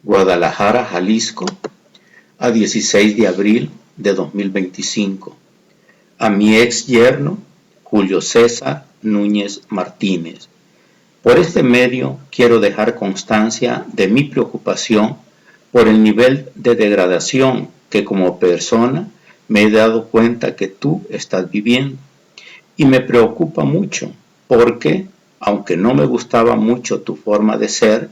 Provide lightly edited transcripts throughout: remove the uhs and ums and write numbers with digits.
Guadalajara, Jalisco, a 16 de abril de 2025. A mi ex yerno, Julio César Núñez Martínez. Por este medio quiero dejar constancia de mi preocupación por el nivel de degradación que como persona me he dado cuenta que tú estás viviendo. Y me preocupa mucho porque, aunque no me gustaba mucho tu forma de ser,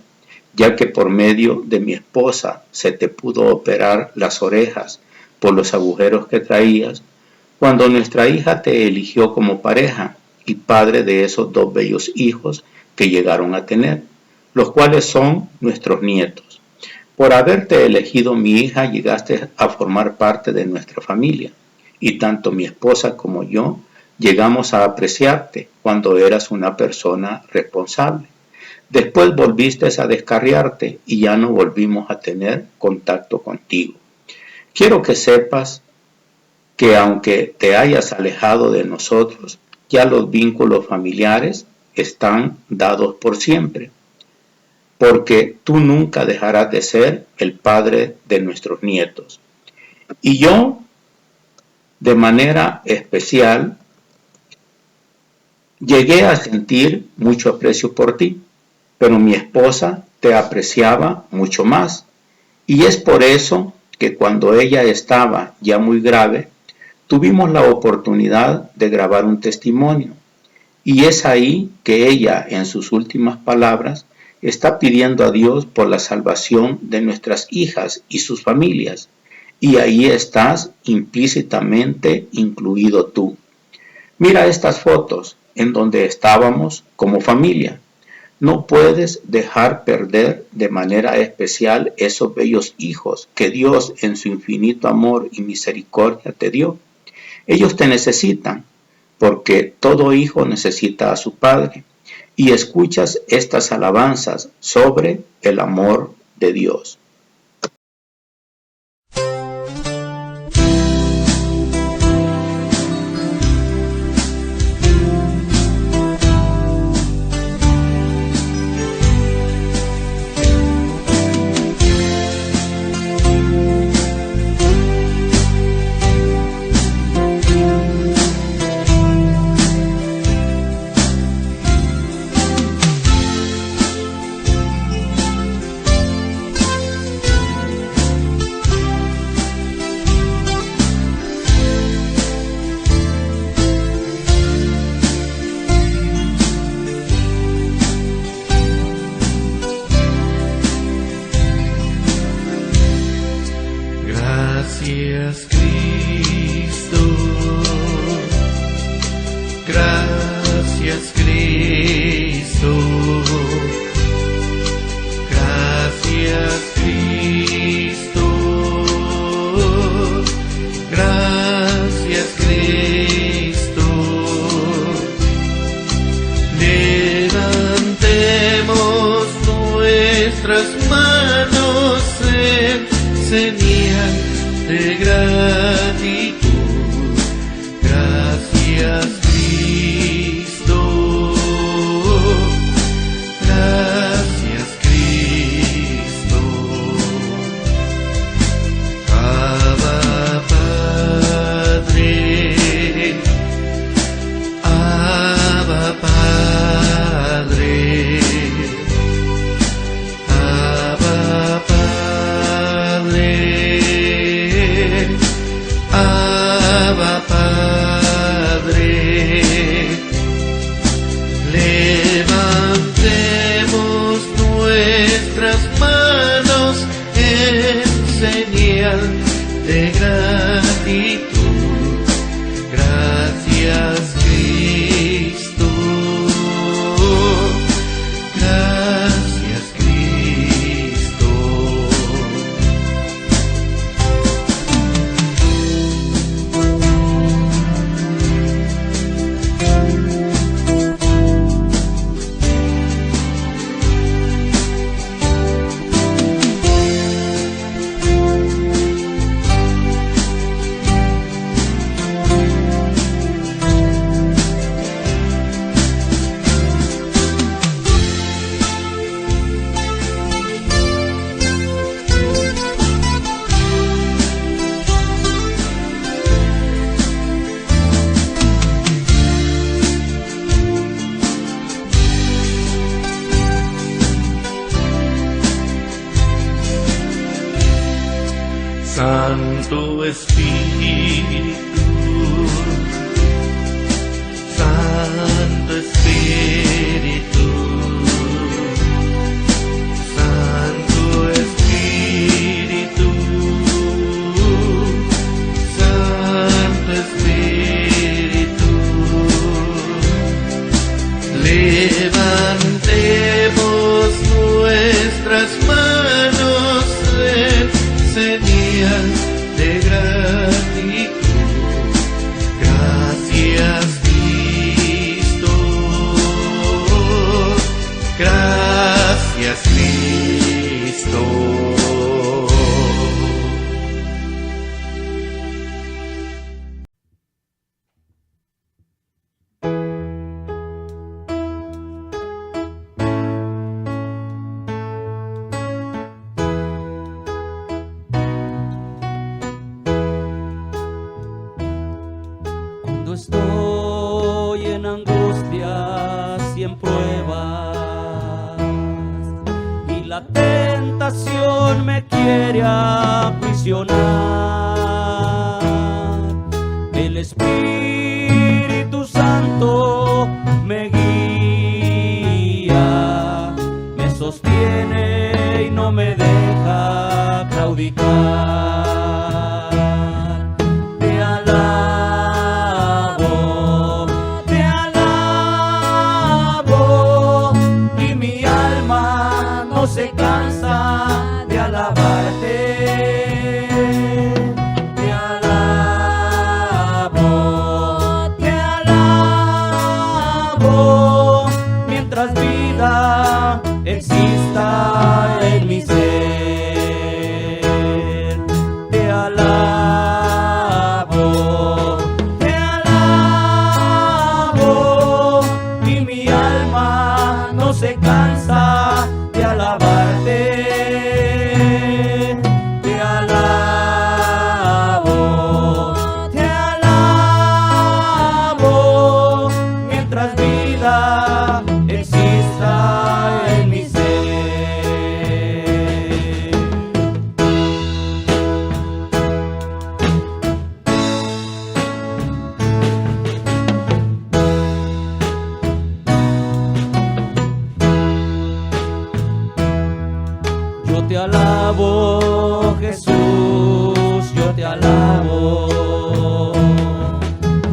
ya que por medio de mi esposa se te pudo operar las orejas por los agujeros que traías, cuando nuestra hija te eligió como pareja y padre de esos dos bellos hijos que llegaron a tener, los cuales son nuestros nietos. Por haberte elegido mi hija llegaste a formar parte de nuestra familia, y tanto mi esposa como yo llegamos a apreciarte cuando eras una persona responsable. Después volviste a descarriarte y ya no volvimos a tener contacto contigo. Quiero que sepas que aunque te hayas alejado de nosotros, ya los vínculos familiares están dados por siempre, porque tú nunca dejarás de ser el padre de nuestros nietos. Y yo, de manera especial, llegué a sentir mucho aprecio por ti, pero mi esposa te apreciaba mucho más. Y es por eso que cuando ella estaba ya muy grave, tuvimos la oportunidad de grabar un testimonio. Y es ahí que ella, en sus últimas palabras, está pidiendo a Dios por la salvación de nuestras hijas y sus familias. Y ahí estás implícitamente incluido tú. Mira estas fotos en donde estábamos como familia. No puedes dejar perder de manera especial esos bellos hijos que Dios en su infinito amor y misericordia te dio. Ellos te necesitan, porque todo hijo necesita a su padre, y escuchas estas alabanzas sobre el amor de Dios. Gracias Cristo, gracias Cristo, gracias Cristo, gracias Cristo. Levantemos nuestras manos en señal de gratitud. Gracias Cristo, gracias Cristo. Abba Padre, Abba Padre, Abba Padre, Abba Padre. Levantemos nuestras manos en señal de gratitud. Gracias Cristo, gracias Cristo. Santo Espíritu, Santo Espíritu, Santo Espíritu, Santo Espíritu. Levantemos nuestras manos en señal de gratitud. Gracias, Cristo. Gracias, Cristo. Cuando estoy en angustias y en pruebas y la tentación me quiere aprisionar, el Espíritu Santo me guía, me sostiene y no me deja claudicar. Se cansa de alabarte, te alabo, mientras vida exista en mi ser, te alabo, y mi alma no se cansa de alabarte, te alabo, mientras vida exista en mi ser. Yo te alabo, Jesús, yo te alabo,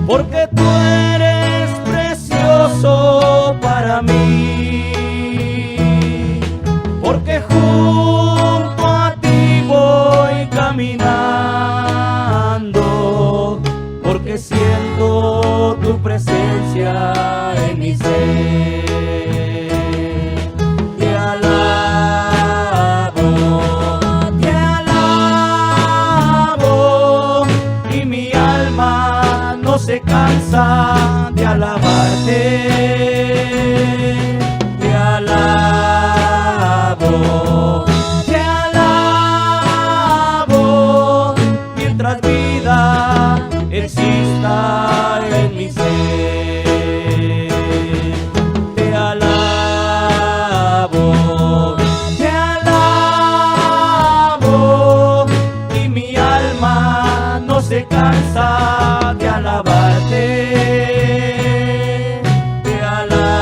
porque tú eres precioso para mí, porque junto a ti voy caminando, porque siento tu presencia en mi ser. Se cansa de alabarte, te alabo, mientras vida exista en mi ser, te alabo, y mi alma no se cansa de alabarte, te alabo,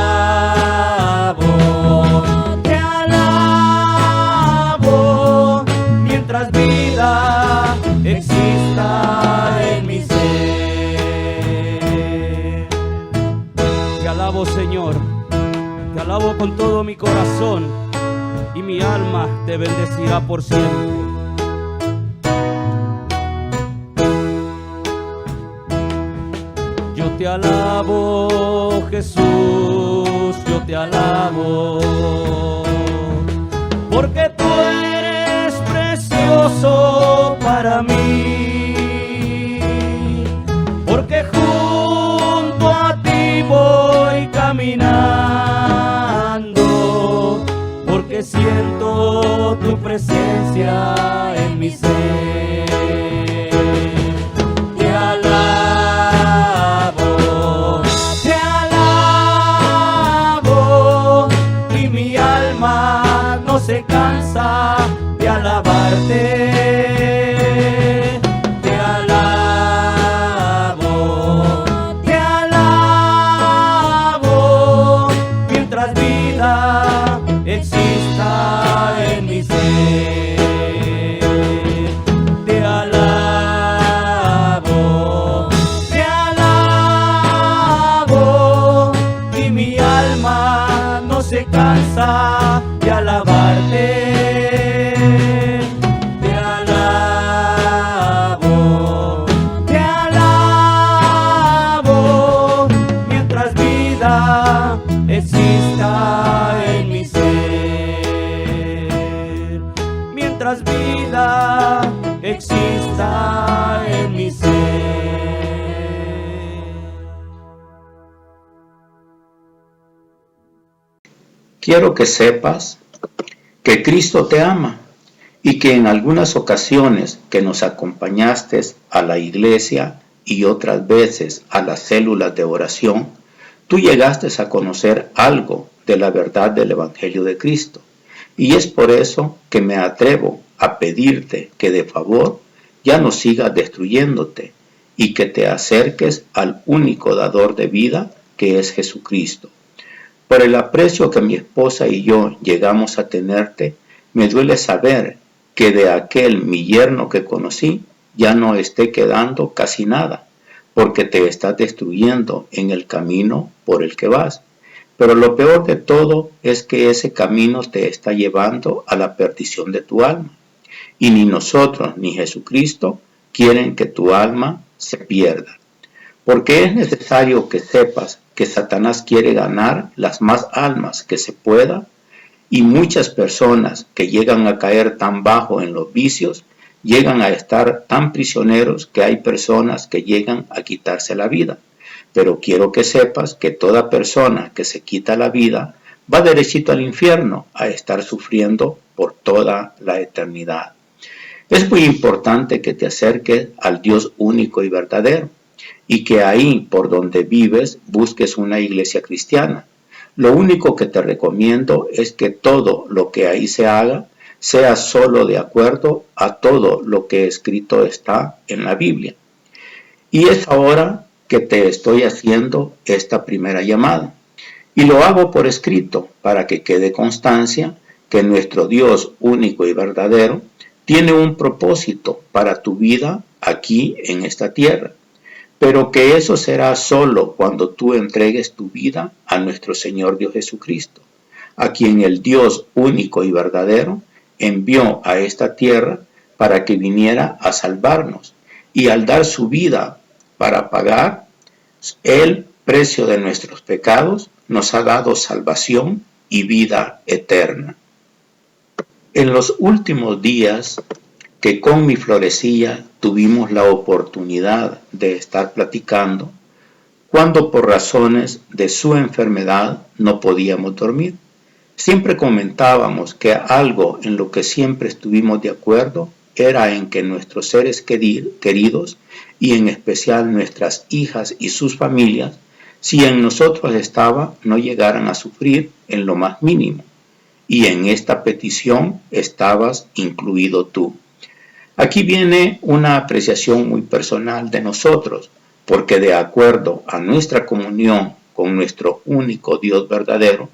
mientras vida exista en mi ser. Te alabo, Señor, te alabo con todo mi corazón, y mi alma te bendecirá por siempre. Yo te alabo, Jesús, yo te alabo, porque tú eres precioso para mí, porque junto a ti voy caminando, porque siento tu presencia en mi ser. Te alabo, y mi alma no se cansa de alabarte. Te alabo, y mi alma no se cansa de alabarte. Te alabo, mientras vida exista en mi ser, mientras vida exista en mi ser. Quiero que sepas que Cristo te ama y que en algunas ocasiones que nos acompañaste a la iglesia y otras veces a las células de oración, tú llegaste a conocer algo de la verdad del Evangelio de Cristo. Y es por eso que me atrevo a pedirte que de favor ya no sigas destruyéndote y que te acerques al único dador de vida, que es Jesucristo. Por el aprecio que mi esposa y yo llegamos a tenerte, me duele saber que de aquel mi yerno que conocí ya no esté quedando casi nada, porque te estás destruyendo en el camino por el que vas. Pero lo peor de todo es que ese camino te está llevando a la perdición de tu alma. Y ni nosotros ni Jesucristo quieren que tu alma se pierda. Porque es necesario que sepas que Satanás quiere ganar las más almas que se pueda, y muchas personas que llegan a caer tan bajo en los vicios, llegan a estar tan prisioneros que hay personas que llegan a quitarse la vida. Pero quiero que sepas que toda persona que se quita la vida va derechito al infierno a estar sufriendo por toda la eternidad. Es muy importante que te acerques al Dios único y verdadero, y que ahí por donde vives busques una iglesia cristiana. Lo único que te recomiendo es que todo lo que ahí se haga sea solo de acuerdo a todo lo que escrito está en la Biblia. Y es ahora que te estoy haciendo esta primera llamada. Y lo hago por escrito para que quede constancia que nuestro Dios único y verdadero tiene un propósito para tu vida aquí en esta tierra. Pero que eso será solo cuando tú entregues tu vida a nuestro Señor Dios Jesucristo, a quien el Dios único y verdadero envió a esta tierra para que viniera a salvarnos, y al dar su vida para pagar el precio de nuestros pecados, nos ha dado salvación y vida eterna. En los últimos días que con mi florecilla tuvimos la oportunidad de estar platicando, cuando por razones de su enfermedad no podíamos dormir, siempre comentábamos que algo en lo que siempre estuvimos de acuerdo era en que nuestros seres queridos, y en especial nuestras hijas y sus familias, si en nosotros estaba, no llegaran a sufrir en lo más mínimo. Y en esta petición estabas incluido tú. Aquí viene una apreciación muy personal de nosotros, porque de acuerdo a nuestra comunión con nuestro único Dios verdadero,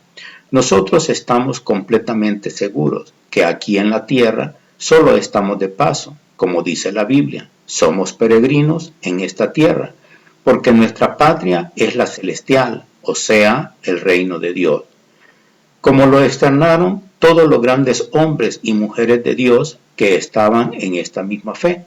nosotros estamos completamente seguros que aquí en la tierra solo estamos de paso, como dice la Biblia, somos peregrinos en esta tierra, porque nuestra patria es la celestial, o sea, el reino de Dios. Como lo externaron todos los grandes hombres y mujeres de Dios que estaban en esta misma fe,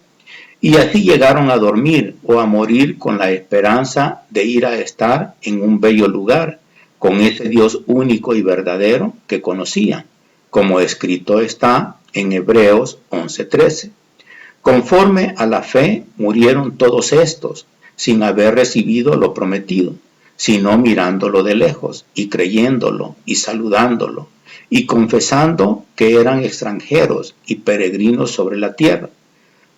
y así llegaron a dormir o a morir con la esperanza de ir a estar en un bello lugar, con ese Dios único y verdadero que conocían, como escrito está en Hebreos 11:13. Conforme a la fe murieron todos estos, sin haber recibido lo prometido, sino mirándolo de lejos y creyéndolo y saludándolo y confesando que eran extranjeros y peregrinos sobre la tierra,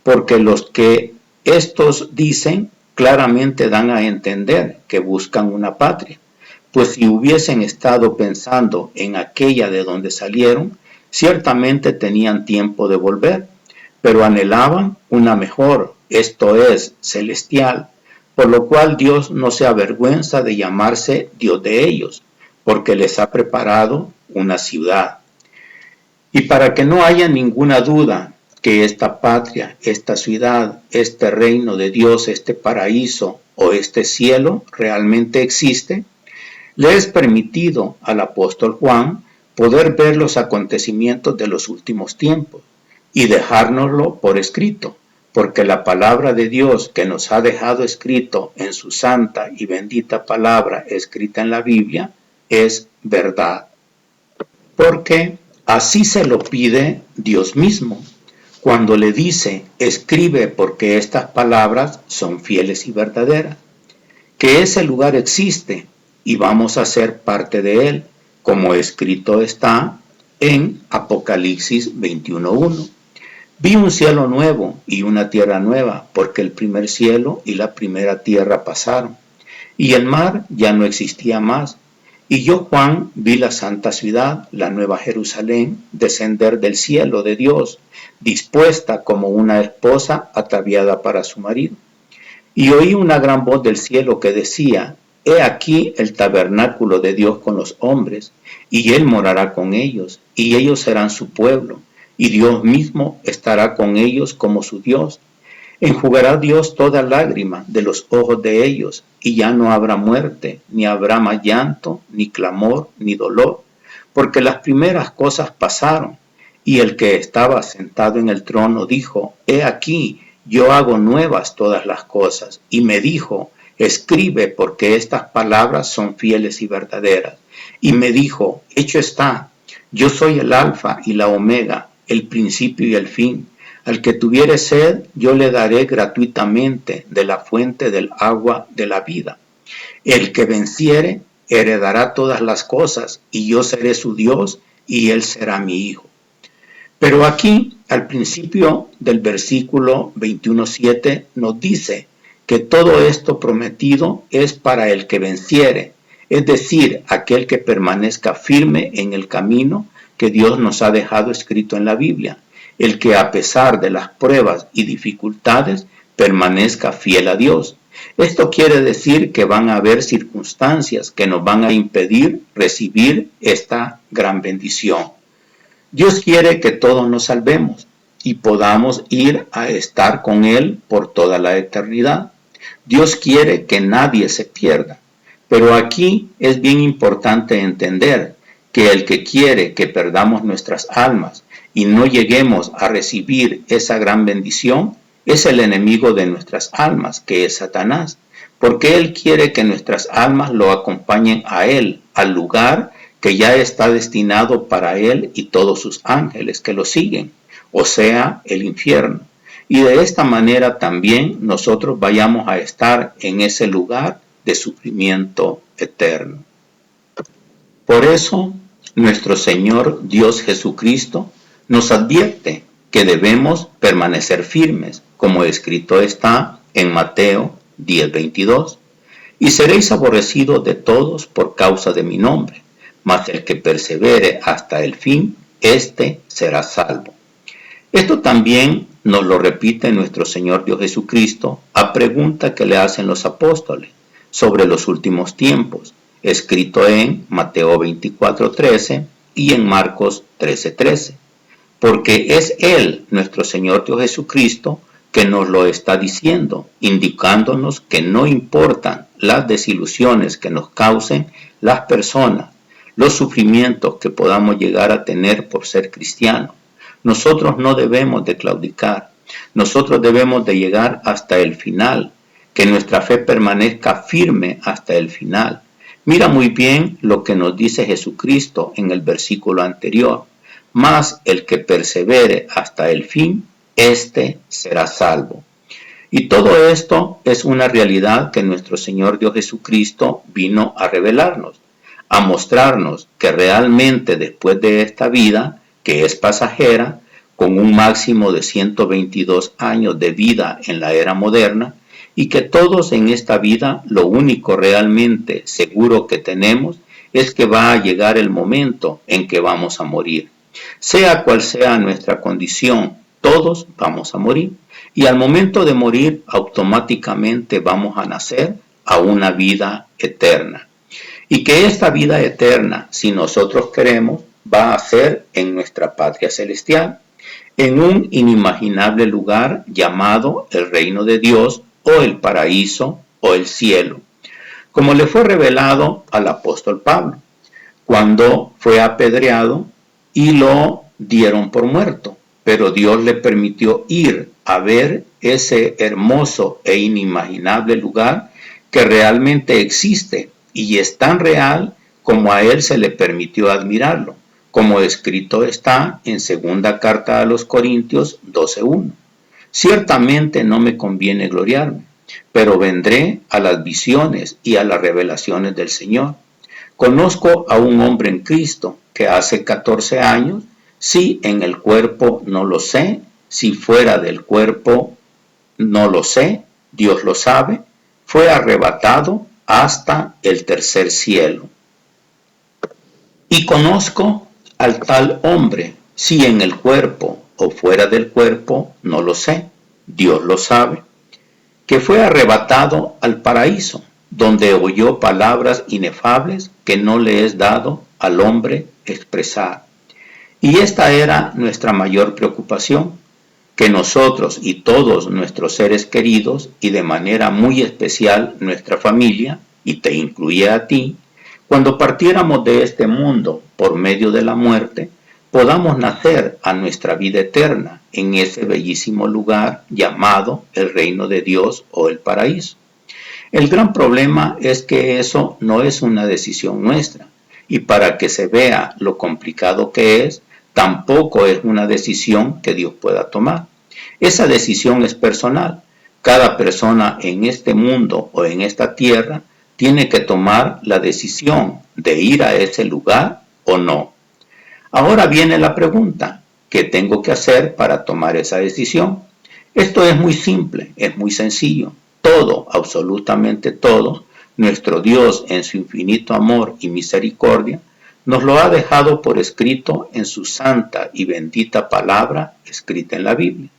porque los que estos dicen claramente dan a entender que buscan una patria, pues si hubiesen estado pensando en aquella de donde salieron, ciertamente tenían tiempo de volver, pero anhelaban una mejor, esto es, celestial, por lo cual Dios no se avergüenza de llamarse Dios de ellos, porque les ha preparado una ciudad. Y para que no haya ninguna duda que esta patria, esta ciudad, este reino de Dios, este paraíso o este cielo realmente existe, le es permitido al apóstol Juan poder ver los acontecimientos de los últimos tiempos y dejárnoslo por escrito, porque la palabra de Dios que nos ha dejado escrito en su santa y bendita palabra escrita en la Biblia es verdad. Porque así se lo pide Dios mismo, cuando le dice, escribe porque estas palabras son fieles y verdaderas, que ese lugar existe y vamos a ser parte de él, como escrito está en Apocalipsis 21:1. Vi un cielo nuevo y una tierra nueva, porque el primer cielo y la primera tierra pasaron, y el mar ya no existía más. Y yo, Juan, vi la santa ciudad, la nueva Jerusalén, descender del cielo de Dios, dispuesta como una esposa ataviada para su marido. Y oí una gran voz del cielo que decía, he aquí el tabernáculo de Dios con los hombres, y él morará con ellos, y ellos serán su pueblo, y Dios mismo estará con ellos como su Dios. Enjugará Dios toda lágrima de los ojos de ellos, y ya no habrá muerte, ni habrá más llanto, ni clamor, ni dolor, porque las primeras cosas pasaron. Y el que estaba sentado en el trono dijo, he aquí, yo hago nuevas todas las cosas. Y me dijo, escribe, porque estas palabras son fieles y verdaderas. Y me dijo, hecho está, yo soy el alfa y la omega, el principio y el fin. Al que tuviere sed, yo le daré gratuitamente de la fuente del agua de la vida. El que venciere, heredará todas las cosas, y yo seré su Dios, y él será mi hijo. Pero aquí, al principio del versículo 21:7, nos dice que todo esto prometido es para el que venciere, es decir, aquel que permanezca firme en el camino que Dios nos ha dejado escrito en la Biblia, el que a pesar de las pruebas y dificultades permanezca fiel a Dios. Esto quiere decir que van a haber circunstancias que nos van a impedir recibir esta gran bendición. Dios quiere que todos nos salvemos y podamos ir a estar con Él por toda la eternidad. Dios quiere que nadie se pierda, pero aquí es bien importante entender que el que quiere que perdamos nuestras almas y no lleguemos a recibir esa gran bendición es el enemigo de nuestras almas, que es Satanás, porque él quiere que nuestras almas lo acompañen a él, al lugar que ya está destinado para él y todos sus ángeles que lo siguen, o sea, el infierno. Y de esta manera también nosotros vayamos a estar en ese lugar de sufrimiento eterno. Por eso, nuestro Señor Dios Jesucristo nos advierte que debemos permanecer firmes, como escrito está en Mateo 10:22. Y seréis aborrecidos de todos por causa de mi nombre, mas el que persevere hasta el fin, éste será salvo. Esto también nos lo repite nuestro Señor Dios Jesucristo a pregunta que le hacen los apóstoles sobre los últimos tiempos, escrito en Mateo 24:13 y en Marcos 13:13. Porque es Él, nuestro Señor Dios Jesucristo, que nos lo está diciendo, indicándonos que no importan las desilusiones que nos causen las personas, los sufrimientos que podamos llegar a tener por ser cristianos. Nosotros no debemos de claudicar, nosotros debemos de llegar hasta el final, que nuestra fe permanezca firme hasta el final. Mira muy bien lo que nos dice Jesucristo en el versículo anterior. Mas el que persevere hasta el fin, éste será salvo. Y todo esto es una realidad que nuestro Señor Dios Jesucristo vino a revelarnos, a mostrarnos que realmente después de esta vida, que es pasajera, con un máximo de 122 años de vida en la era moderna, y que todos en esta vida lo único realmente seguro que tenemos es que va a llegar el momento en que vamos a morir. Sea cual sea nuestra condición, todos vamos a morir. Y al momento de morir, automáticamente vamos a nacer a una vida eterna. Y que esta vida eterna, si nosotros queremos, va a ser en nuestra patria celestial, en un inimaginable lugar llamado el reino de Dios o el paraíso o el cielo, como le fue revelado al apóstol Pablo, cuando fue apedreado y lo dieron por muerto, pero Dios le permitió ir a ver ese hermoso e inimaginable lugar que realmente existe y es tan real como a él se le permitió admirarlo, como escrito está en segunda carta a los Corintios 12:1. Ciertamente no me conviene gloriarme, pero vendré a las visiones y a las revelaciones del Señor. Conozco a un hombre en Cristo que hace 14 años, si en el cuerpo no lo sé, si fuera del cuerpo no lo sé, Dios lo sabe, fue arrebatado hasta el tercer cielo. Y conozco al tal hombre, si en el cuerpo o fuera del cuerpo no lo sé, Dios lo sabe, que fue arrebatado al paraíso, donde oyó palabras inefables que no le es dado al hombre expresar. Y esta era nuestra mayor preocupación, que nosotros y todos nuestros seres queridos, y de manera muy especial nuestra familia, y te incluye a ti, cuando partiéramos de este mundo por medio de la muerte, podamos nacer a nuestra vida eterna en ese bellísimo lugar llamado el reino de Dios o el paraíso. El gran problema es que eso no es una decisión nuestra, y para que se vea lo complicado que es, tampoco es una decisión que Dios pueda tomar. Esa decisión es personal. Cada persona en este mundo o en esta tierra tiene que tomar la decisión de ir a ese lugar o no. Ahora viene la pregunta, ¿qué tengo que hacer para tomar esa decisión? Esto es muy simple, es muy sencillo. Todo, absolutamente todo, nuestro Dios en su infinito amor y misericordia, nos lo ha dejado por escrito en su santa y bendita palabra escrita en la Biblia.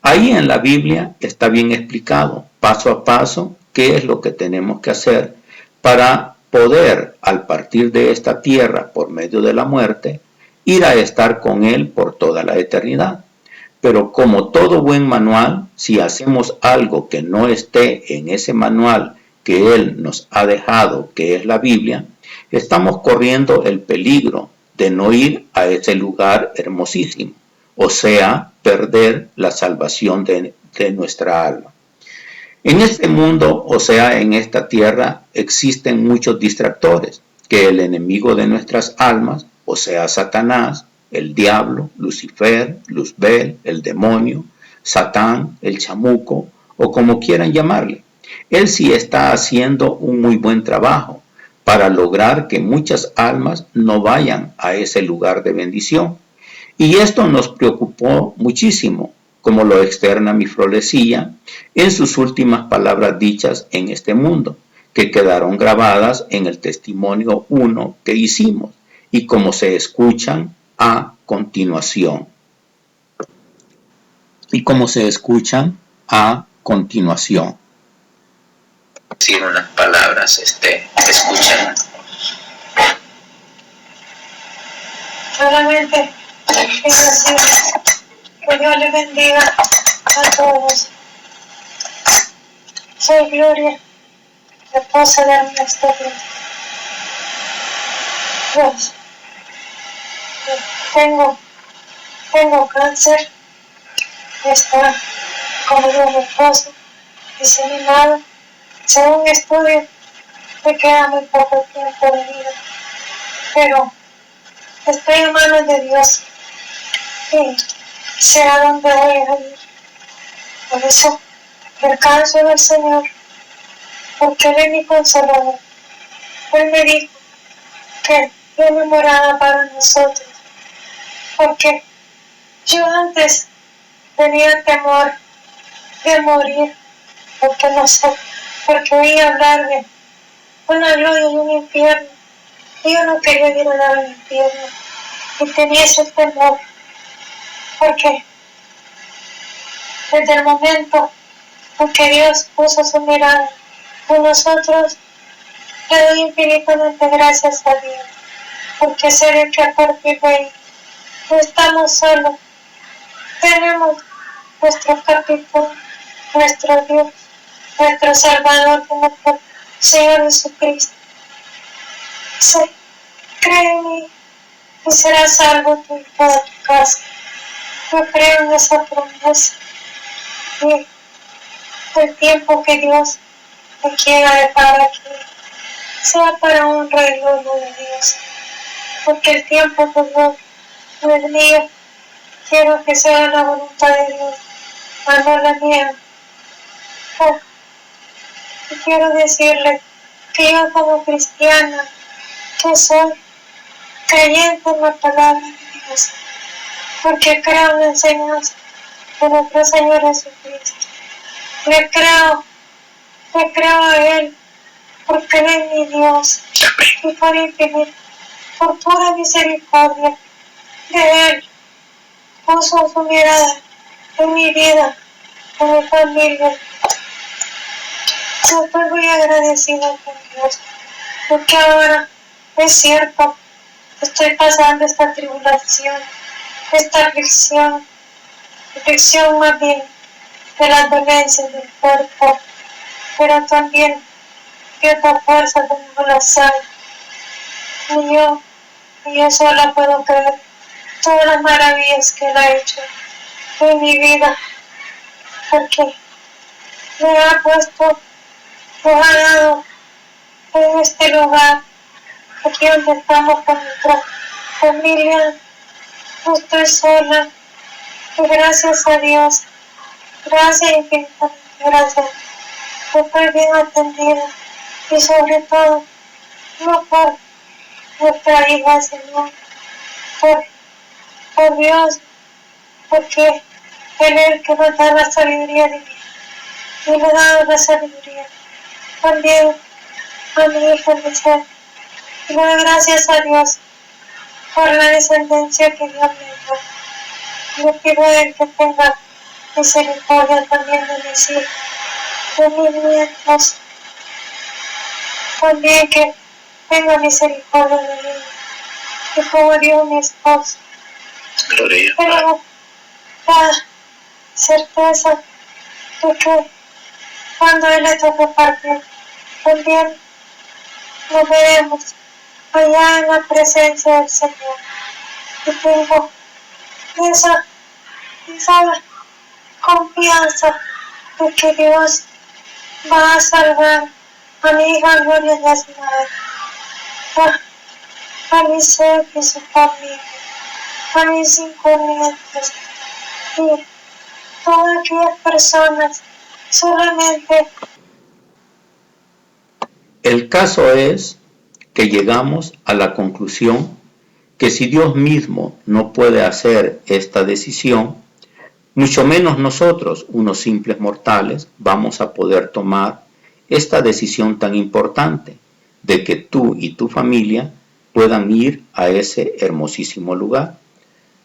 Ahí en la Biblia está bien explicado, paso a paso, qué es lo que tenemos que hacer para poder, al partir de esta tierra por medio de la muerte, ir a estar con Él por toda la eternidad. Pero como todo buen manual, si hacemos algo que no esté en ese manual que Él nos ha dejado, que es la Biblia, estamos corriendo el peligro de no ir a ese lugar hermosísimo, o sea, perder la salvación de nuestra alma. En este mundo, o sea, en esta tierra, existen muchos distractores que el enemigo de nuestras almas, o sea, Satanás, el diablo, Lucifer, Luzbel, el demonio, Satán, el chamuco, o como quieran llamarle. Él sí está haciendo un muy buen trabajo para lograr que muchas almas no vayan a ese lugar de bendición. Y esto nos preocupó muchísimo, como lo externa mi Frolecilla en sus últimas palabras dichas en este mundo, que quedaron grabadas en el testimonio 1 que hicimos y como se escuchan a continuación. Decir unas palabras, escuchen. Solamente quiero decir que Dios les bendiga a todos. Soy Gloria, esposa de Ernesto. Pues, tengo cáncer, está conmigo mi esposo, diseminado. Según estudio, me queda muy poco tiempo de vida, pero estoy en manos de Dios y sé a dónde voy a ir. Por eso descanso en el Señor, porque Él es mi consolador. Él me dijo que tiene morada para nosotros, porque yo antes tenía temor de morir, porque no sé, porque oí hablar de una gloria y un infierno, y yo no quería ir al infierno, y tenía ese temor, porque desde el momento en que Dios puso su mirada en nosotros, le doy infinitamente gracias a Dios, porque sé que a partir de ahí no estamos solos. Tenemos nuestro capitán, nuestro Dios, nuestro Salvador, nuestro Señor Jesucristo. Sí, cree en mí y serás salvo tú y toda tu casa. Yo creo en esa promesa y el tiempo que Dios me quiera dejar aquí sea para honra y gloria de Dios, porque el tiempo que Dios no es mío. Quiero que sea la voluntad de Dios, no la mía. Y quiero decirle que yo como cristiana, que soy creyente en la palabra de Dios, porque creo en la enseñanza de nuestro Señor Jesucristo. Le creo a Él, porque Él es mi Dios, y por infinito, por pura misericordia de Él, puso su mirada en mi vida, en mi familia. Yo estoy muy agradecida con Dios, porque ahora es cierto, estoy pasando esta tribulación, esta aflicción más bien de las dolencias del cuerpo, pero también de otra fuerza de mi corazón. Y yo sola puedo creer todas las maravillas que Él ha hecho en mi vida, porque me ha puesto, me ha dado en este lugar, aquí donde estamos con nuestra familia. No estoy sola, y gracias a Dios, gracias infinitamente, gracias. Estoy bien atendida, y sobre todo, no por nuestra hija, Señor, por Dios, porque Él es el que nos da la sabiduría divina, y le ha dado la sabiduría también a mi hija Michelle. Y doy gracias a Dios por la descendencia que Dios me dio. Le pido a Él que tenga misericordia también de mis hijos, de mis nietos, también que tenga misericordia de mí, y como dijo mi esposo. Pero la certeza de que cuando Él le toque partir, también nos veremos allá en la presencia del Señor. Y tengo esa confianza de que Dios va a salvar a mi hija Gloria de Aznar, a mi ser y su familia, a mis 5 nietos y todas aquellas personas solamente. El caso es que llegamos a la conclusión que si Dios mismo no puede hacer esta decisión, mucho menos nosotros, unos simples mortales, vamos a poder tomar esta decisión tan importante de que tú y tu familia puedan ir a ese hermosísimo lugar.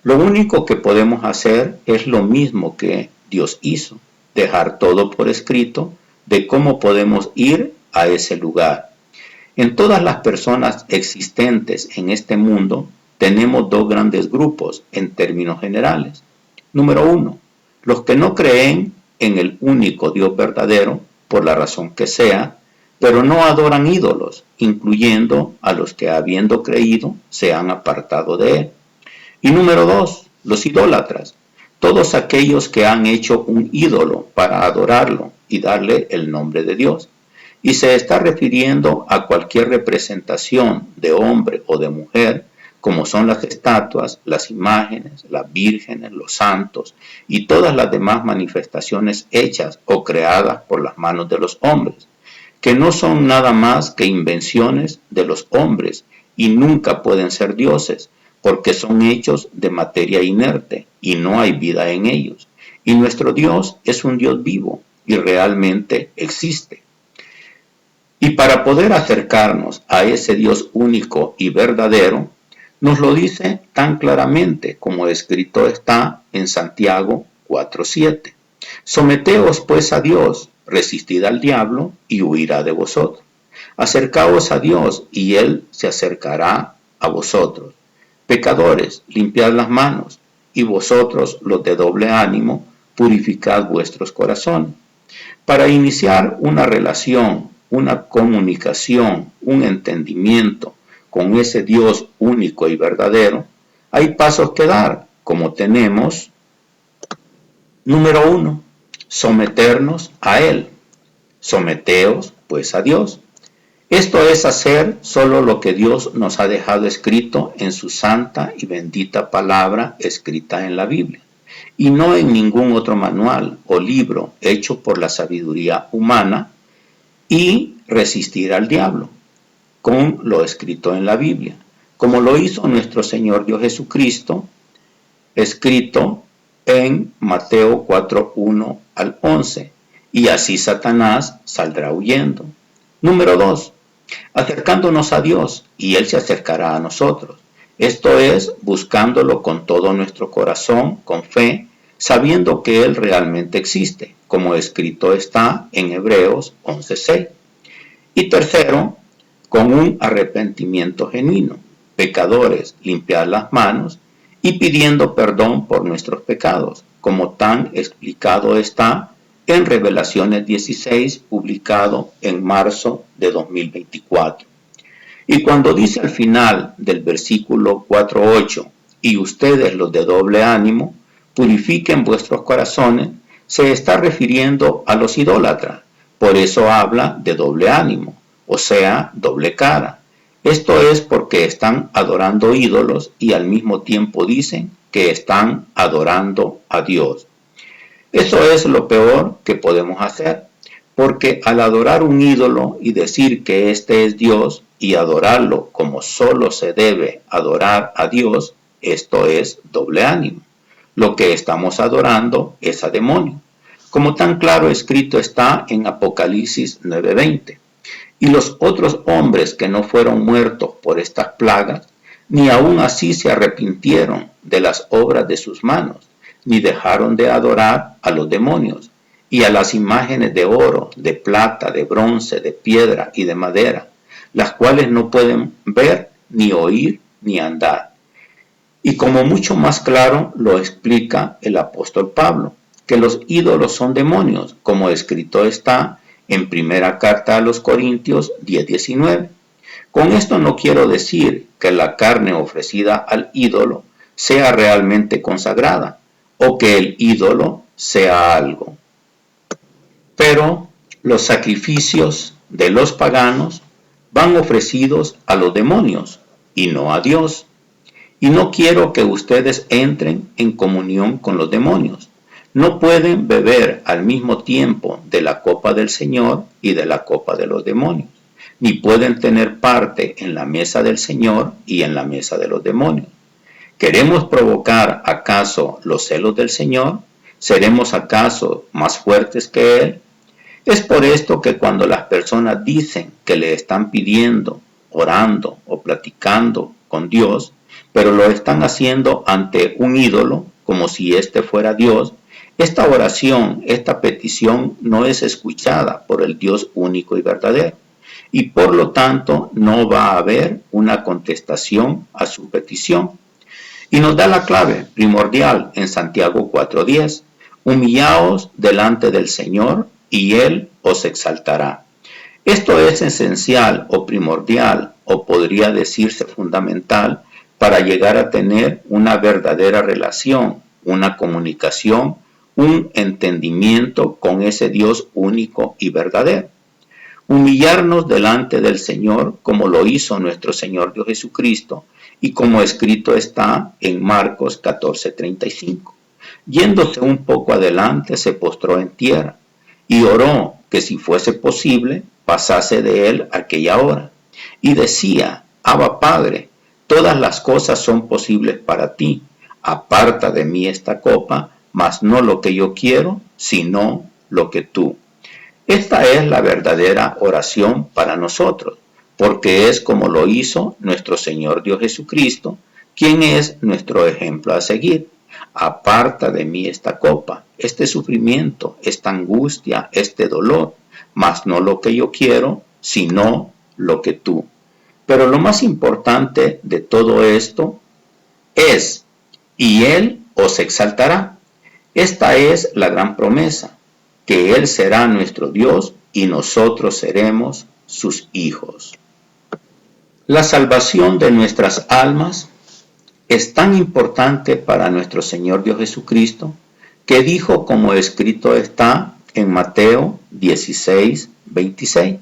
Lo único que podemos hacer es lo mismo que Dios hizo, dejar todo por escrito de cómo podemos ir a ese lugar. En todas las personas existentes en este mundo tenemos 2 grandes grupos en términos generales. Número 1, los que no creen en el único Dios verdadero, por la razón que sea, pero no adoran ídolos, incluyendo a los que habiendo creído se han apartado de Él. Y número 2, los idólatras, todos aquellos que han hecho un ídolo para adorarlo y darle el nombre de Dios. Y se está refiriendo a cualquier representación de hombre o de mujer, como son las estatuas, las imágenes, las vírgenes, los santos y todas las demás manifestaciones hechas o creadas por las manos de los hombres, que no son nada más que invenciones de los hombres y nunca pueden ser dioses, porque son hechos de materia inerte y no hay vida en ellos. Y nuestro Dios es un Dios vivo y realmente existe. Y para poder acercarnos a ese Dios único y verdadero, nos lo dice tan claramente como escrito está en Santiago 4:7. Someteos pues a Dios, resistid al diablo y huirá de vosotros. Acercaos a Dios y Él se acercará a vosotros. Pecadores, limpiad las manos, y vosotros, los de doble ánimo, purificad vuestros corazones. Para iniciar una relación, una comunicación, un entendimiento con ese Dios único y verdadero, hay pasos que dar, como tenemos. Número 1. Someternos a Él. Someteos, pues, a Dios. Esto es hacer solo lo que Dios nos ha dejado escrito en su santa y bendita palabra escrita en la Biblia, y no en ningún otro manual o libro hecho por la sabiduría humana, y resistir al diablo con lo escrito en la Biblia, como lo hizo nuestro Señor Dios Jesucristo, escrito en Mateo 4:1 al 11, y así Satanás saldrá huyendo. Número 2. Acercándonos a Dios, y Él se acercará a nosotros. Esto es, buscándolo con todo nuestro corazón, con fe, sabiendo que Él realmente existe, como escrito está en Hebreos 11:6. Y tercero, con un arrepentimiento genuino. Pecadores, limpiar las manos y pidiendo perdón por nuestros pecados, como tan explicado está en Revelaciones 16, publicado en marzo de 2024. Y cuando dice al final del versículo 4:8, y ustedes los de doble ánimo, purifiquen vuestros corazones, se está refiriendo a los idólatras. Por eso habla de doble ánimo, o sea, doble cara. Esto es porque están adorando ídolos y al mismo tiempo dicen que están adorando a Dios. Eso es lo peor que podemos hacer, porque al adorar un ídolo y decir que este es Dios y adorarlo como solo se debe adorar a Dios, esto es doble ánimo. Lo que estamos adorando es a demonio, como tan claro escrito está en Apocalipsis 9:20. Y los otros hombres que no fueron muertos por estas plagas, ni aun así se arrepintieron de las obras de sus manos, ni dejaron de adorar a los demonios y a las imágenes de oro, de plata, de bronce, de piedra y de madera, las cuales no pueden ver, ni oír, ni andar. Y como mucho más claro lo explica el apóstol Pablo, que los ídolos son demonios, como escrito está en primera carta a los Corintios 10:19. Con esto no quiero decir que la carne ofrecida al ídolo sea realmente consagrada, o que el ídolo sea algo. Pero los sacrificios de los paganos van ofrecidos a los demonios y no a Dios. Y no quiero que ustedes entren en comunión con los demonios. No pueden beber al mismo tiempo de la copa del Señor y de la copa de los demonios, ni pueden tener parte en la mesa del Señor y en la mesa de los demonios. ¿Queremos provocar acaso los celos del Señor? ¿Seremos acaso más fuertes que Él? Es por esto que cuando las personas dicen que le están pidiendo, orando o platicando con Dios, pero lo están haciendo ante un ídolo, como si éste fuera Dios, esta oración, esta petición no es escuchada por el Dios único y verdadero, y por lo tanto no va a haber una contestación a su petición. Y nos da la clave primordial en Santiago 4:10, humillaos delante del Señor y Él os exaltará. Esto es esencial o primordial, o podría decirse fundamental, para llegar a tener una verdadera relación, una comunicación, un entendimiento con ese Dios único y verdadero. Humillarnos delante del Señor como lo hizo nuestro Señor Dios Jesucristo y como escrito está en Marcos 14:35. Yéndose un poco adelante se postró en tierra y oró que si fuese posible pasase de él aquella hora. Y decía, Abba Padre, todas las cosas son posibles para ti, aparta de mí esta copa, mas no lo que yo quiero, sino lo que tú. Esta es la verdadera oración para nosotros, porque es como lo hizo nuestro Señor Dios Jesucristo, quien es nuestro ejemplo a seguir. Aparta de mí esta copa, este sufrimiento, esta angustia, este dolor, mas no lo que yo quiero, sino lo que tú. Pero lo más importante de todo esto es, y Él os exaltará. Esta es la gran promesa, que Él será nuestro Dios y nosotros seremos sus hijos. La salvación de nuestras almas es tan importante para nuestro Señor Dios Jesucristo, que dijo, como escrito está en Mateo 16:26,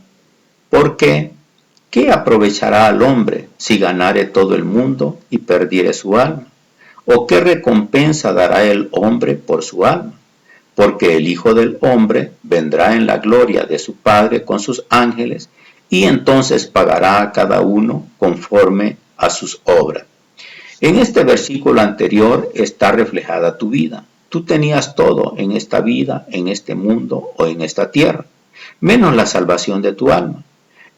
porque ¿qué aprovechará al hombre si ganare todo el mundo y perdiere su alma? ¿O qué recompensa dará el hombre por su alma? Porque el Hijo del Hombre vendrá en la gloria de su Padre con sus ángeles, y entonces pagará a cada uno conforme a sus obras. En este versículo anterior está reflejada tu vida. Tú tenías todo en esta vida, en este mundo o en esta tierra, menos la salvación de tu alma.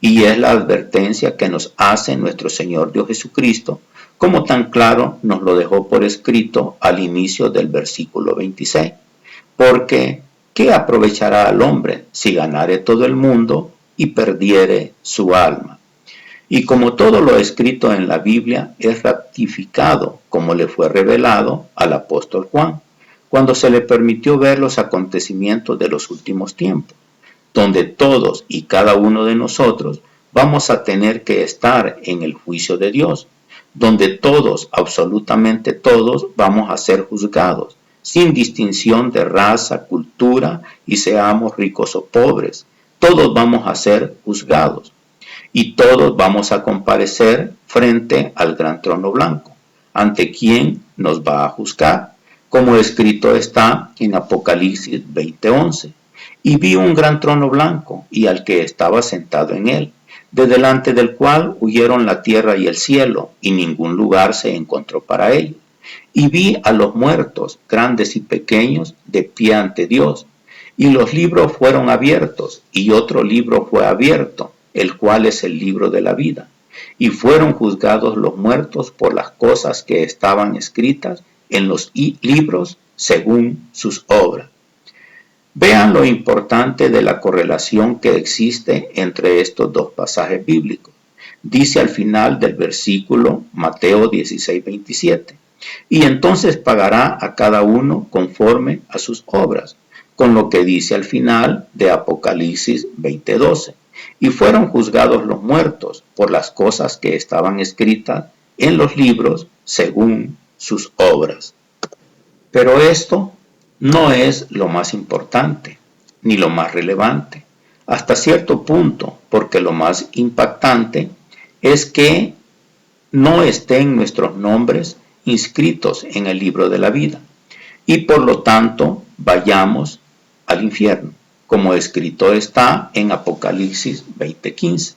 Y es la advertencia que nos hace nuestro Señor Dios Jesucristo, como tan claro nos lo dejó por escrito al inicio del versículo 26. Porque, ¿qué aprovechará al hombre si ganare todo el mundo y perdiere su alma? Y como todo lo escrito en la Biblia es ratificado como le fue revelado al apóstol Juan, cuando se le permitió ver los acontecimientos de los últimos tiempos, donde todos y cada uno de nosotros vamos a tener que estar en el juicio de Dios, donde todos, absolutamente todos, vamos a ser juzgados, sin distinción de raza, cultura, y seamos ricos o pobres. Todos vamos a ser juzgados, y todos vamos a comparecer frente al gran trono blanco, ante quien nos va a juzgar, como escrito está en Apocalipsis 20:11. Y vi un gran trono blanco, y al que estaba sentado en él, de delante del cual huyeron la tierra y el cielo, y ningún lugar se encontró para ellos. Y vi a los muertos, grandes y pequeños, de pie ante Dios. Y los libros fueron abiertos, y otro libro fue abierto, el cual es el libro de la vida. Y fueron juzgados los muertos por las cosas que estaban escritas en los libros según sus obras. Vean lo importante de la correlación que existe entre estos dos pasajes bíblicos. Dice al final del versículo Mateo 16:27, y entonces pagará a cada uno conforme a sus obras, con lo que dice al final de Apocalipsis 20:12, y fueron juzgados los muertos por las cosas que estaban escritas en los libros según sus obras. Pero esto no es lo más importante, ni lo más relevante, hasta cierto punto, porque lo más impactante es que no estén nuestros nombres inscritos en el libro de la vida, y por lo tanto vayamos al infierno, como escrito está en Apocalipsis 20:15.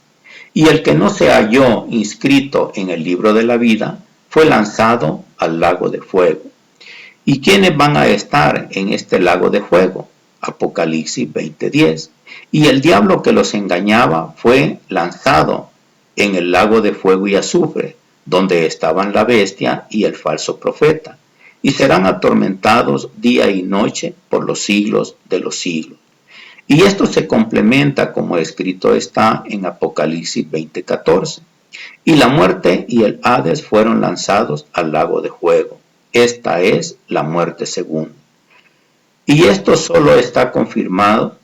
Y el que no se halló inscrito en el libro de la vida fue lanzado al lago de fuego. ¿Y quiénes van a estar en este lago de fuego? Apocalipsis 20:10. Y el diablo que los engañaba fue lanzado en el lago de fuego y azufre, donde estaban la bestia y el falso profeta, y serán atormentados día y noche por los siglos de los siglos. Y esto se complementa como escrito está en Apocalipsis 20:14. Y la muerte y el Hades fueron lanzados al lago de fuego. Esta es la muerte segunda. Y esto solo está confirmando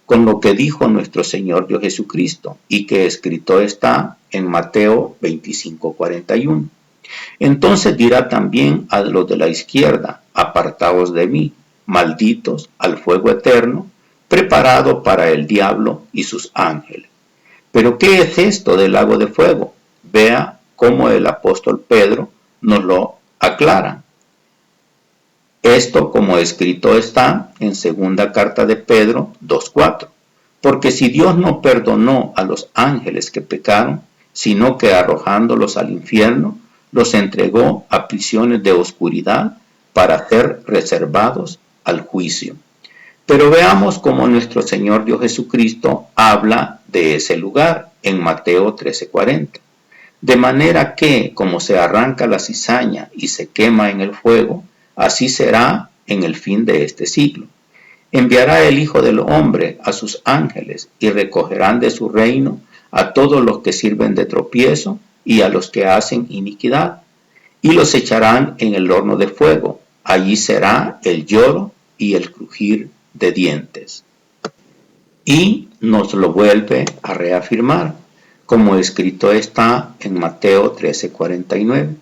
con lo que dijo nuestro Señor Dios Jesucristo y que escrito está en Mateo 25:41. Entonces dirá también a los de la izquierda: apartaos de mí, malditos, al fuego eterno, preparado para el diablo y sus ángeles. ¿Pero qué es esto del lago de fuego? Vea cómo el apóstol Pedro nos lo aclara. Esto, como escrito está en segunda carta de Pedro 2:4. Porque si Dios no perdonó a los ángeles que pecaron, sino que arrojándolos al infierno, los entregó a prisiones de oscuridad para ser reservados al juicio. Pero veamos cómo nuestro Señor Dios Jesucristo habla de ese lugar en Mateo 13:40. De manera que, como se arranca la cizaña y se quema en el fuego, así será en el fin de este siglo. Enviará el Hijo del Hombre a sus ángeles y recogerán de su reino a todos los que sirven de tropiezo y a los que hacen iniquidad, y los echarán en el horno de fuego. Allí será el lloro y el crujir de dientes. Y nos lo vuelve a reafirmar, como escrito está en Mateo 13:49.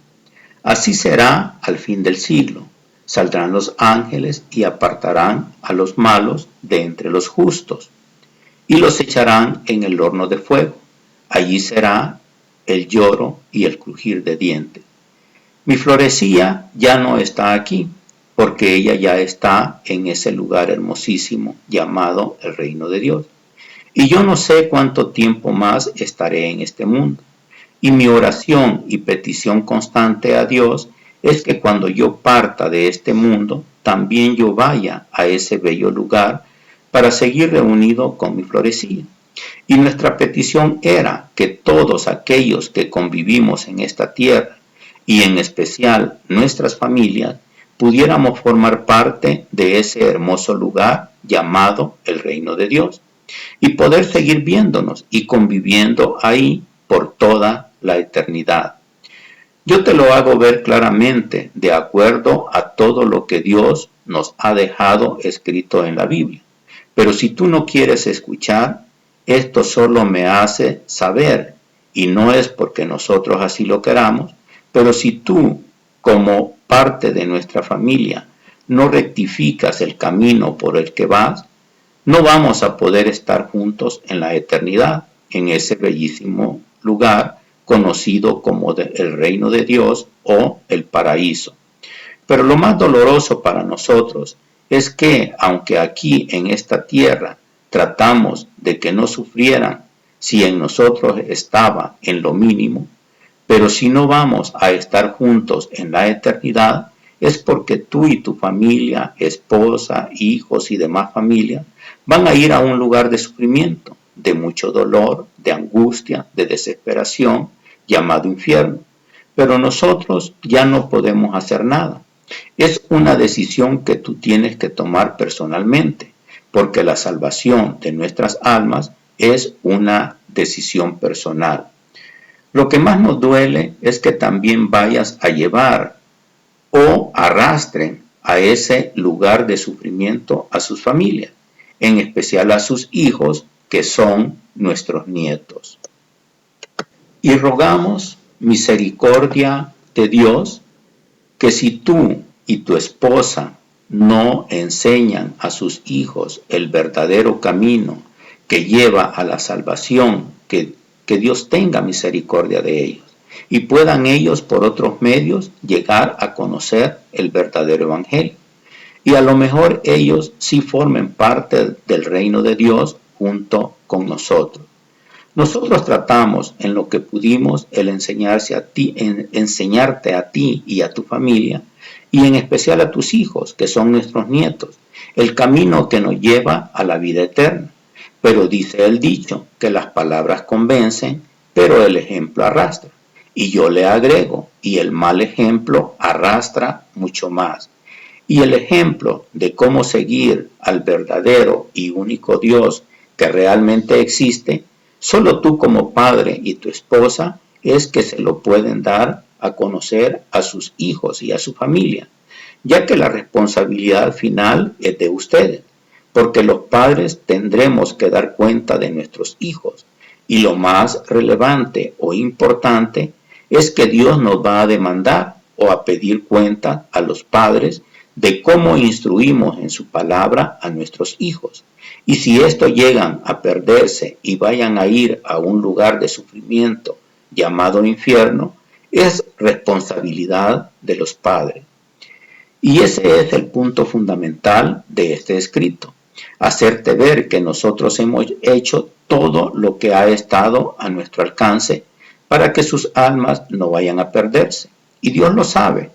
Así será al fin del siglo. Saldrán los ángeles y apartarán a los malos de entre los justos, y los echarán en el horno de fuego. Allí será el lloro y el crujir de dientes. Mi florecía ya no está aquí, porque ella ya está en ese lugar hermosísimo llamado el reino de Dios. Y yo no sé cuánto tiempo más estaré en este mundo. Y mi oración y petición constante a Dios es que cuando yo parta de este mundo, también yo vaya a ese bello lugar para seguir reunido con mi florecía. Y nuestra petición era que todos aquellos que convivimos en esta tierra, y en especial nuestras familias, pudiéramos formar parte de ese hermoso lugar llamado el reino de Dios, y poder seguir viéndonos y conviviendo ahí por toda la eternidad. Yo te lo hago ver claramente de acuerdo a todo lo que Dios nos ha dejado escrito en la Biblia. Pero si tú no quieres escuchar, esto solo me hace saber, y no es porque nosotros así lo queramos, pero si tú, como parte de nuestra familia, no rectificas el camino por el que vas, no vamos a poder estar juntos en la eternidad, en ese bellísimo lugar conocido como el reino de Dios o el paraíso. Pero lo más doloroso para nosotros es que, aunque aquí en esta tierra tratamos de que no sufrieran si en nosotros estaba en lo mínimo, pero si no vamos a estar juntos en la eternidad, es porque tú y tu familia, esposa, hijos y demás familia van a ir a un lugar de sufrimiento, de mucho dolor, de angustia, de desesperación, llamado infierno. Pero nosotros ya no podemos hacer nada. Es una decisión que tú tienes que tomar personalmente, porque la salvación de nuestras almas es una decisión personal. Lo que más nos duele es que también vayas a llevar o arrastren a ese lugar de sufrimiento a sus familias, en especial a sus hijos, que son nuestros nietos. Y rogamos misericordia de Dios, que si tú y tu esposa no enseñan a sus hijos el verdadero camino que lleva a la salvación, que Dios tenga misericordia de ellos y puedan ellos por otros medios llegar a conocer el verdadero evangelio. Y a lo mejor ellos sí formen parte del reino de Dios junto con nosotros. Nosotros tratamos en lo que pudimos el enseñarte a ti y a tu familia, y en especial a tus hijos, que son nuestros nietos, el camino que nos lleva a la vida eterna. Pero dice el dicho que las palabras convencen, pero el ejemplo arrastra. Y yo le agrego, y el mal ejemplo arrastra mucho más. Y el ejemplo de cómo seguir al verdadero y único Dios que realmente existe, solo tú como padre y tu esposa es que se lo pueden dar a conocer a sus hijos y a su familia, ya que la responsabilidad final es de ustedes, porque los padres tendremos que dar cuenta de nuestros hijos, y lo más relevante o importante es que Dios nos va a demandar o a pedir cuenta a los padres de cómo instruimos en su palabra a nuestros hijos. Y si estos llegan a perderse y vayan a ir a un lugar de sufrimiento llamado infierno, es responsabilidad de los padres. Y ese es el punto fundamental de este escrito: hacerte ver que nosotros hemos hecho todo lo que ha estado a nuestro alcance para que sus almas no vayan a perderse. Y Dios lo sabe,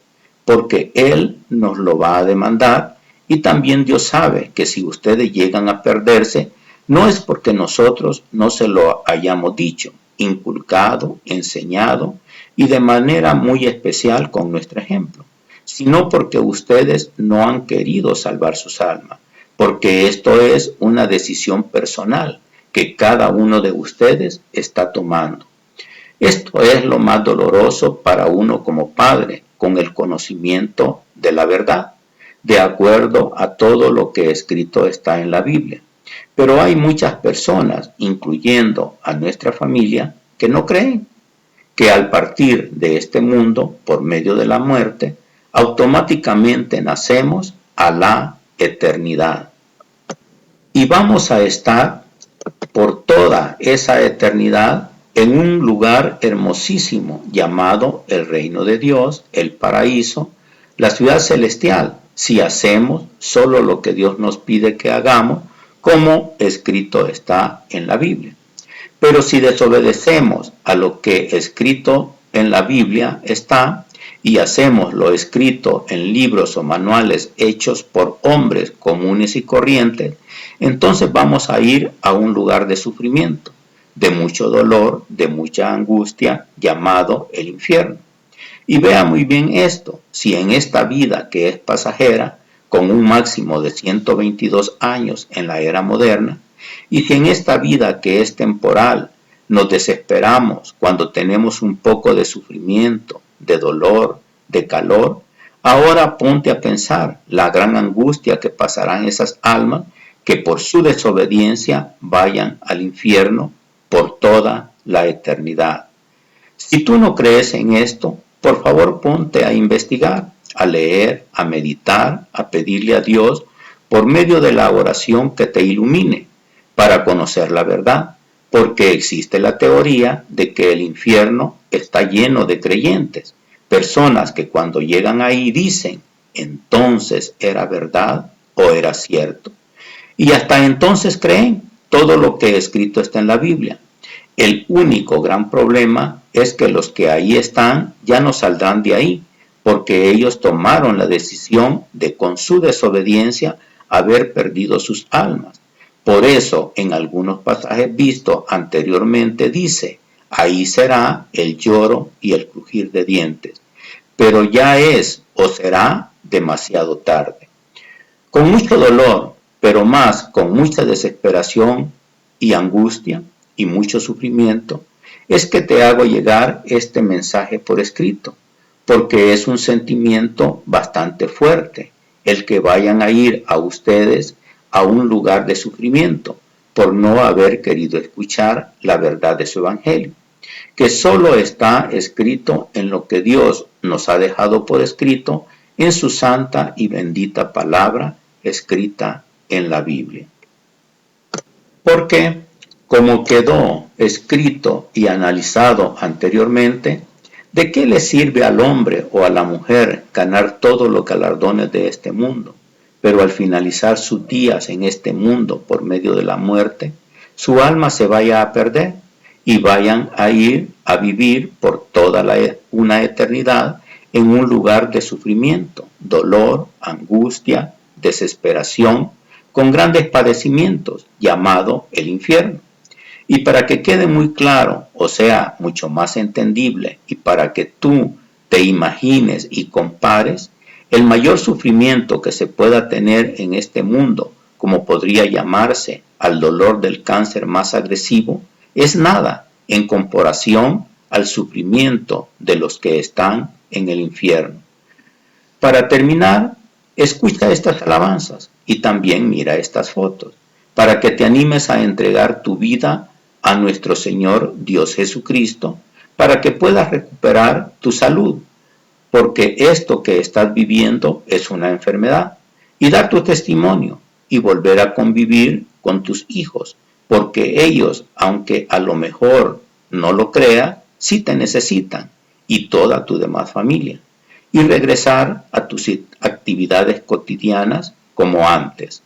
porque Él nos lo va a demandar, y también Dios sabe que si ustedes llegan a perderse, no es porque nosotros no se lo hayamos dicho, inculcado, enseñado, y de manera muy especial con nuestro ejemplo, sino porque ustedes no han querido salvar sus almas, porque esto es una decisión personal que cada uno de ustedes está tomando. Esto es lo más doloroso para uno como padre, con el conocimiento de la verdad, de acuerdo a todo lo que escrito está en la Biblia. Pero hay muchas personas, incluyendo a nuestra familia, que no creen que al partir de este mundo por medio de la muerte, automáticamente nacemos a la eternidad. Y vamos a estar por toda esa eternidad en un lugar hermosísimo llamado el reino de Dios, el paraíso, la ciudad celestial, si hacemos solo lo que Dios nos pide que hagamos, como escrito está en la Biblia. Pero si desobedecemos a lo que escrito en la Biblia está y hacemos lo escrito en libros o manuales hechos por hombres comunes y corrientes, entonces vamos a ir a un lugar de sufrimiento, de mucho dolor, de mucha angustia, llamado el infierno. Y vea muy bien esto, si en esta vida que es pasajera, con un máximo de 122 años en la era moderna, y si en esta vida que es temporal nos desesperamos cuando tenemos un poco de sufrimiento, de dolor, de calor, ahora ponte a pensar la gran angustia que pasarán esas almas que por su desobediencia vayan al infierno por toda la eternidad. Si tú no crees en esto, por favor ponte a investigar, a leer, a meditar, a pedirle a Dios por medio de la oración que te ilumine para conocer la verdad, porque existe la teoría de que el infierno está lleno de creyentes, personas que cuando llegan ahí dicen, entonces era verdad o era cierto. Y hasta entonces creen todo lo que escrito está en la Biblia. El único gran problema es que los que ahí están ya no saldrán de ahí, porque ellos tomaron la decisión de con su desobediencia haber perdido sus almas. Por eso, en algunos pasajes vistos anteriormente dice, ahí será el lloro y el crujir de dientes. Pero ya es o será demasiado tarde. Con mucho dolor, pero más con mucha desesperación y angustia y mucho sufrimiento, es que te hago llegar este mensaje por escrito, porque es un sentimiento bastante fuerte, el que vayan a ir a ustedes a un lugar de sufrimiento por no haber querido escuchar la verdad de su evangelio, que solo está escrito en lo que Dios nos ha dejado por escrito en su santa y bendita palabra escrita en la Biblia. Porque, como quedó escrito y analizado anteriormente, ¿de qué le sirve al hombre o a la mujer ganar todos los galardones de este mundo? Pero al finalizar sus días en este mundo por medio de la muerte, su alma se vaya a perder y vayan a ir a vivir por toda una eternidad en un lugar de sufrimiento, dolor, angustia, desesperación, con grandes padecimientos, llamado el infierno. Y para que quede muy claro, o sea, mucho más entendible, y para que tú te imagines y compares, el mayor sufrimiento que se pueda tener en este mundo, como podría llamarse al dolor del cáncer más agresivo, es nada en comparación al sufrimiento de los que están en el infierno. Para terminar, escucha estas alabanzas y también mira estas fotos, para que te animes a entregar tu vida a nuestro Señor Dios Jesucristo, para que puedas recuperar tu salud, porque esto que estás viviendo es una enfermedad, y dar tu testimonio y volver a convivir con tus hijos, porque ellos, aunque a lo mejor no lo crean, sí te necesitan, y toda tu demás familia, y regresar a tus actividades cotidianas como antes.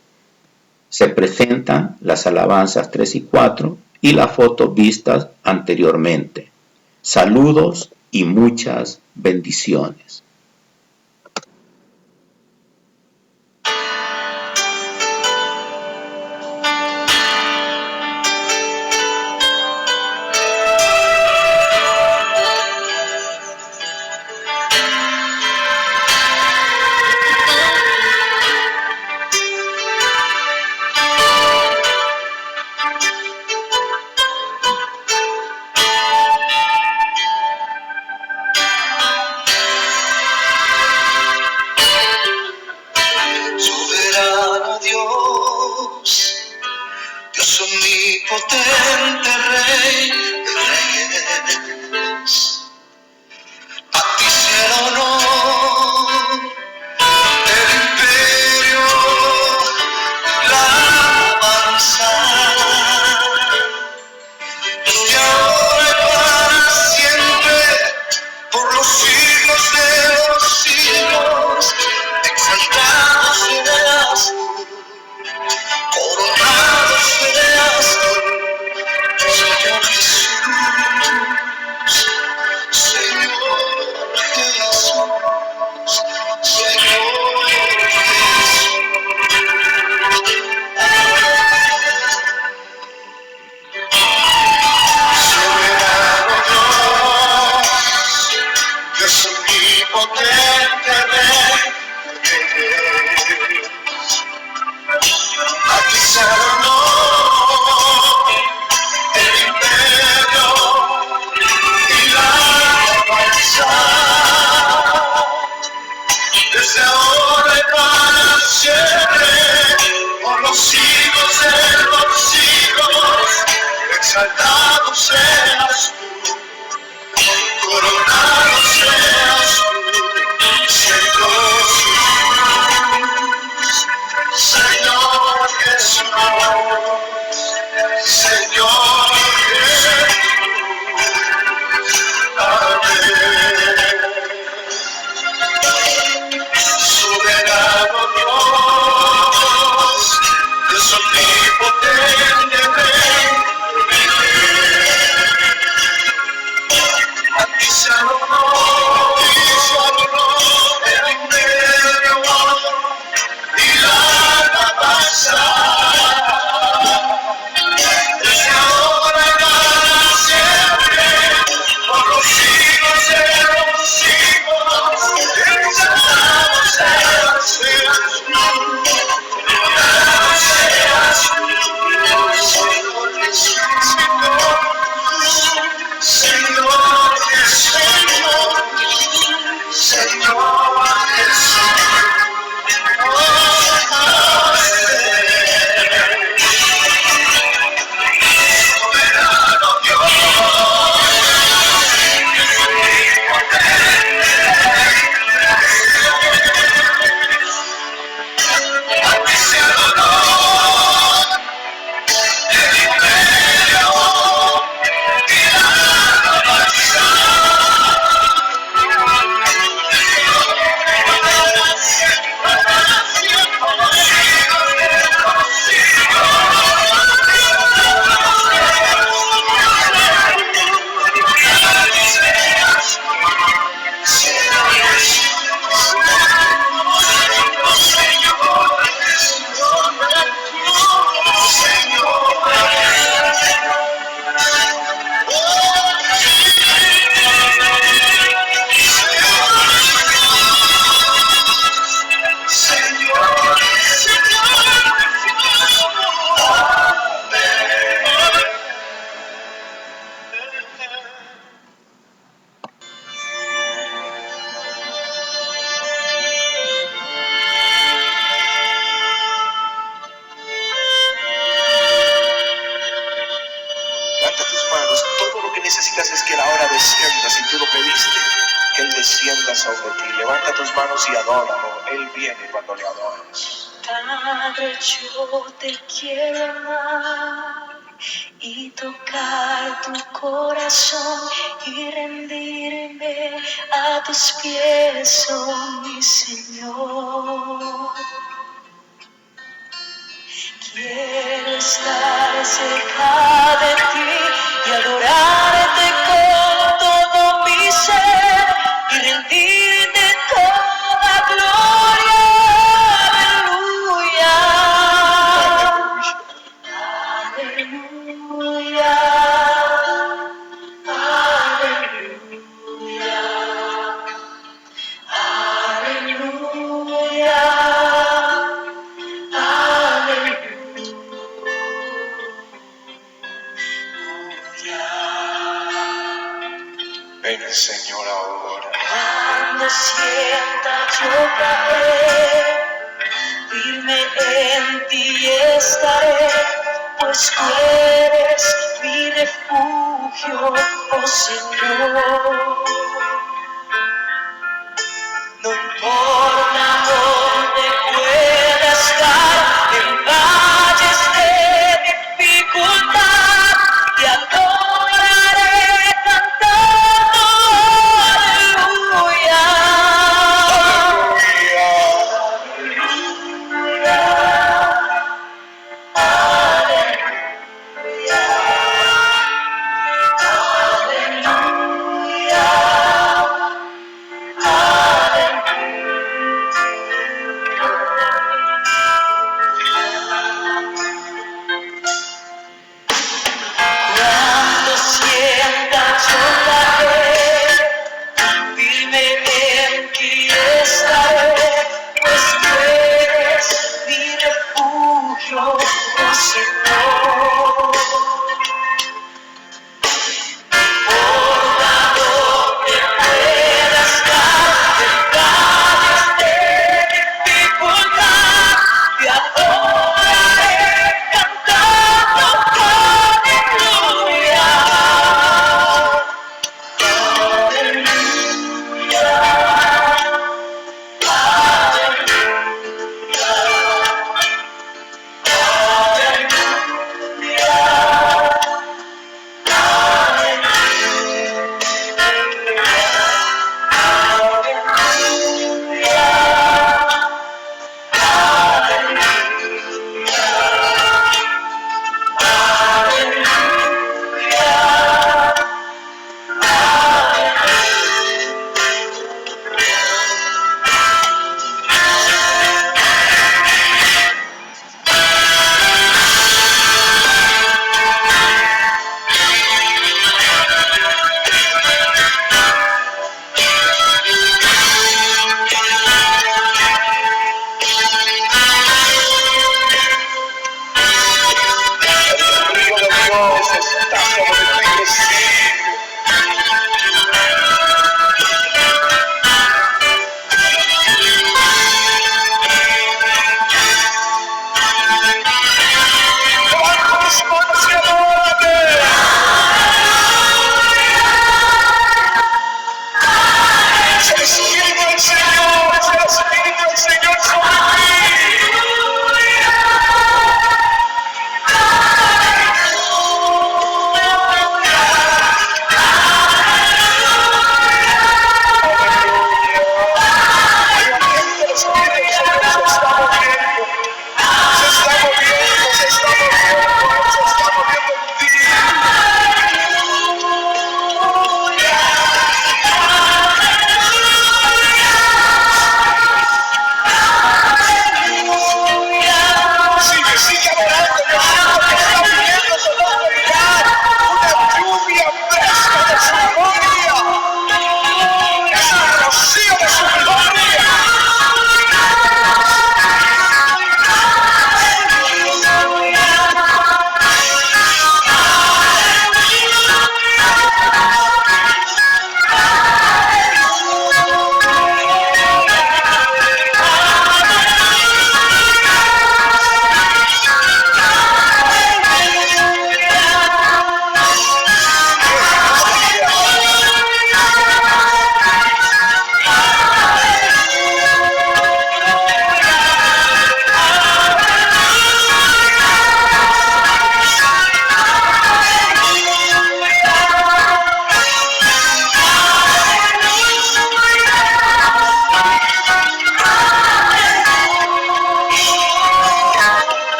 Se presentan las alabanzas 3 y 4 y las fotos vistas anteriormente. Saludos y muchas bendiciones. Dios omnipotente, Rey de Reyes. A ti sea el honor, el imperio, la alabanza, desde ahora y para siempre, por los siglos de los siglos. Exaltado seas tú, coronado seas tú, Señor Jesús, Señor Jesús, Señor Jesús. Soberano Dios, Dios omnipotente, Rey de Reyes. A ti sea el honor, el imperio y la alabanza, desde ahora y para siempre, por los siglos de los siglos. Exaltado seas tú, coronado seas tú, Señor Jesús, Señor Jesús, Señor Jesús. Amén. Soberano Dios, Dios omnipotente, Rey de Reyes. A ti sea el honor, el imperio y la alabanza, desde ahora y para siempre, por los siglos de los siglos. Exaltado seas tú, coronado seas tú, Señor Jesús, Señor Jesús, Señor Jesús. Soberano Dios, a ti sea el honor, el imperio y la alabanza. Levanta tus manos, todo lo que necesitas es que la hora descienda, si tú lo pediste, que Él descienda sobre ti. Levanta tus manos y adóralo, Él viene cuando le adoras. Padre, yo te quiero amar y tocar tu corazón y rendirme a tus pies, oh mi Señor. Quiero estar cerca de ti y adorarte con todo mi ser y rendirte toda gloria. Aleluya. Aleluya. Aleluya. Ven el Señor ahora. Cuando sienta yo caer, firme firme en ti estaré, pues tú eres mi refugio, oh Señor.